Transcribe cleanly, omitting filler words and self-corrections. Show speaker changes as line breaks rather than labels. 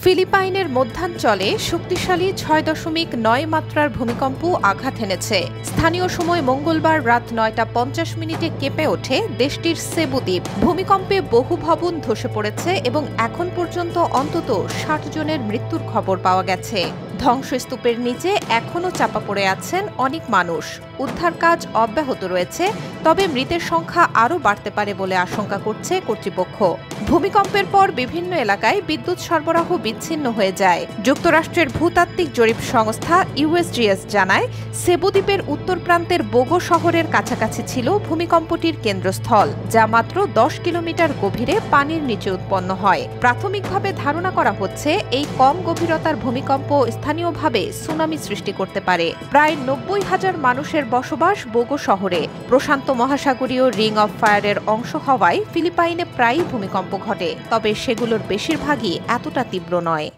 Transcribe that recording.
ফিলিপাইনের মধ্যাঞ্চলে শক্তিশালী ৬.৯ মাত্রার ভূমিকম্প আঘাত এনেছে। স্থানীয় সময় মঙ্গলবার রাত ৯টা ৫০ কেঁপে ওঠে দেশটির সেবু দ্বীপ। ভূমিকম্পে বহু ভবন ধসে পড়েছে এবং এখন পর্যন্ত অন্তত ৬০ জনের মৃত্যুর খবর পাওয়া গেছে। ধ্বংসস্তূপের নিচে এখনও চাপা পড়ে আছেন অনেক মানুষ। উদ্ধার কাজ অব্যাহত রয়েছে, তবে মৃতের সংখ্যা আরও বাড়তে পারে বলে আশঙ্কা করছে কর্তৃপক্ষ। ভূমিকম্পের পর বিভিন্ন এলাকায় বিদ্যুৎ সরবরাহ বিচ্ছিন্ন হয়ে যায়। যুক্তরাষ্ট্রের ভূতাত্ত্বিক জরিপ সংস্থা USGS জানায়, সেবু দ্বীপের উত্তর প্রান্তের বোগো শহরের কাছাকাছি ছিল ভূমিকম্পটির কেন্দ্রস্থল, যা মাত্র ১০ কিলোমিটার গভীরে পানির নিচে উৎপন্ন হয়। প্রাথমিকভাবে ধারণা করা হচ্ছে, এই কম গভীরতার ভূমিকম্প স্থানীয়ভাবে সুনামি সৃষ্টি করতে পারে। প্রায় ৯০,০০০ মানুষের বসবাস বোগো শহরে। প্রশান্ত মহাসাগরীয় রিং অফ ফায়ারের অংশ হওয়ায় ফিলিপাইনে প্রায়ই ভূমিকম্প ঘটে, তবে সেগুলোর বেশিরভাগই এতটা তীব্র নয়।